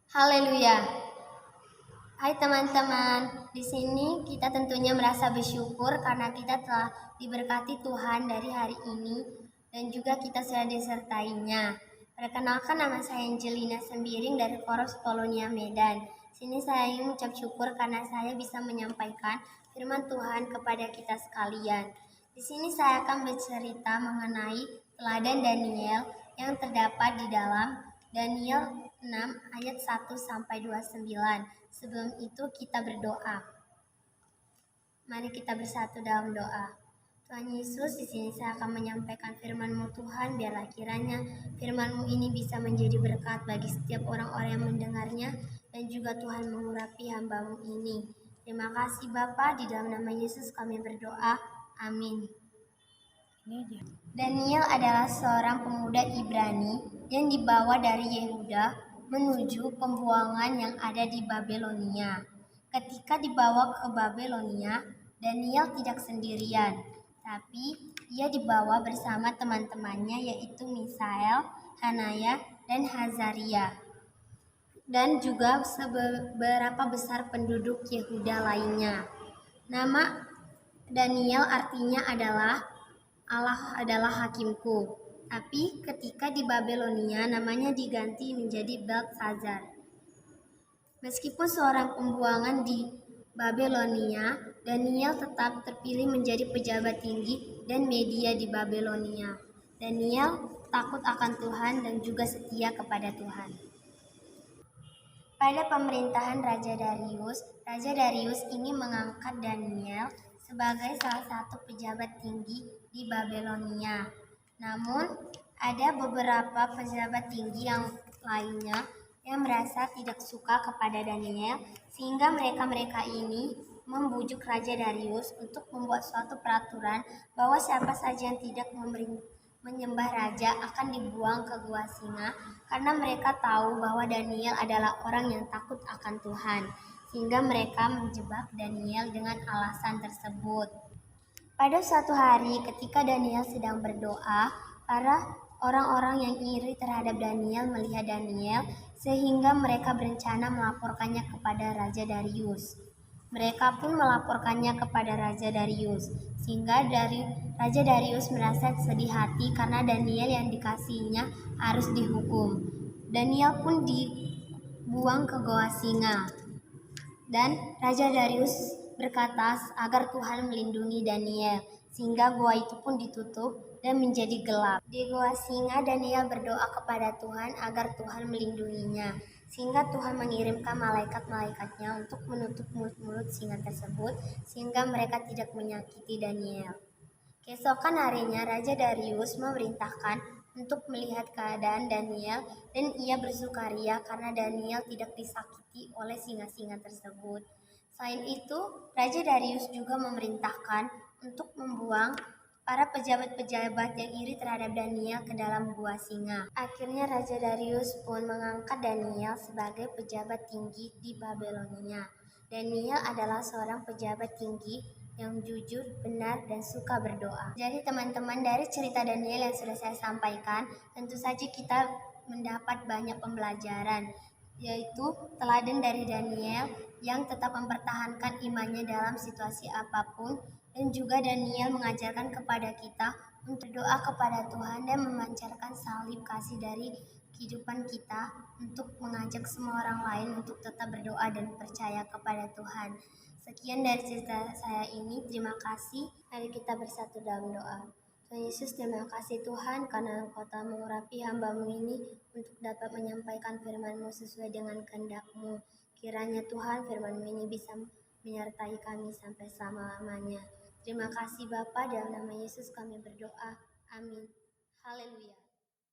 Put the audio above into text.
Haleluya. Hai teman-teman, di sini kita tentunya merasa bersyukur karena kita telah diberkati Tuhan dari hari ini dan juga kita sudah disertainya. Perkenalkan, nama saya Angelina Sembiring dari Poros Polonia Medan. Sini saya ingin mengucap syukur karena saya bisa menyampaikan firman Tuhan kepada kita sekalian. Di sini saya akan bercerita mengenai teladan Daniel yang terdapat di dalam Daniel 6 ayat 1 sampai 29. Sebelum itu kita berdoa. Mari kita bersatu dalam doa. Tuhan Yesus, di sini saya akan menyampaikan firman-Mu Tuhan, biarlah kiranya firman-Mu ini bisa menjadi berkat bagi setiap orang-orang yang mendengarnya dan juga Tuhan mengurapi hamba-Mu ini. Terima kasih Bapa, di dalam nama Yesus kami berdoa. Amin. Daniel adalah seorang pemuda Ibrani yang dibawa dari Yehuda menuju pembuangan yang ada di Babelonia. Ketika dibawa ke Babelonia, Daniel tidak sendirian, tapi ia dibawa bersama teman-temannya yaitu Misael, Hanaya, dan Hazaria, dan juga beberapa besar penduduk Yehuda lainnya. Nama Daniel artinya adalah Allah adalah hakimku. Tapi ketika di Babelonia namanya diganti menjadi Belteshazzar. Meskipun seorang pembuangan di Babelonia, Daniel tetap terpilih menjadi pejabat tinggi dan media di Babelonia. Daniel takut akan Tuhan dan juga setia kepada Tuhan. Pada pemerintahan Raja Darius ini mengangkat Daniel sebagai salah satu pejabat tinggi di Babelonia. Namun, ada beberapa pejabat tinggi yang lainnya yang merasa tidak suka kepada Daniel, sehingga mereka ini membujuk Raja Darius untuk membuat suatu peraturan bahwa siapa saja yang tidak menyembah raja akan dibuang ke gua singa, karena mereka tahu bahwa Daniel adalah orang yang takut akan Tuhan, sehingga mereka menjebak Daniel dengan alasan tersebut. Pada suatu hari ketika Daniel sedang berdoa, para orang-orang yang iri terhadap Daniel melihat Daniel sehingga mereka berencana melaporkannya kepada Raja Darius. Mereka pun melaporkannya kepada Raja Darius, sehingga Raja Darius merasa sedih hati karena Daniel yang dikasihinya harus dihukum. Daniel pun dibuang ke goa singa. Dan Raja Darius berkata agar Tuhan melindungi Daniel, sehingga gua itu pun ditutup dan menjadi gelap. Di goa singa, Daniel berdoa kepada Tuhan agar Tuhan melindunginya, sehingga Tuhan mengirimkan malaikat-malaikatnya untuk menutup mulut-mulut singa tersebut, sehingga mereka tidak menyakiti Daniel. Keesokan harinya, Raja Darius memerintahkan untuk melihat keadaan Daniel, dan ia bersukaria karena Daniel tidak disakiti oleh singa-singa tersebut. Selain itu, Raja Darius juga memerintahkan untuk membuang para pejabat-pejabat yang iri terhadap Daniel ke dalam gua singa. Akhirnya Raja Darius pun mengangkat Daniel sebagai pejabat tinggi di Babelonia. Daniel adalah seorang pejabat tinggi yang jujur, benar, dan suka berdoa. Jadi teman-teman, dari cerita Daniel yang sudah saya sampaikan, tentu saja kita mendapat banyak pembelajaran, yaitu teladan dari Daniel yang tetap mempertahankan imannya dalam situasi apapun, dan juga Daniel mengajarkan kepada kita untuk berdoa kepada Tuhan dan memancarkan salib kasih dari kehidupan kita untuk mengajak semua orang lain untuk tetap berdoa dan percaya kepada Tuhan. Sekian dari cerita saya ini. Terima kasih. Mari kita bersatu dalam doa. Tuhan Yesus, terima kasih Tuhan karena Engkau telah mengurapi hamba-Mu ini untuk dapat menyampaikan firman-Mu sesuai dengan kehendak-Mu. Kiranya Tuhan firman-Mu ini bisa menyertai kami sampai selama-lamanya. Terima kasih Bapa, dalam nama Yesus kami berdoa. Amin. Haleluya.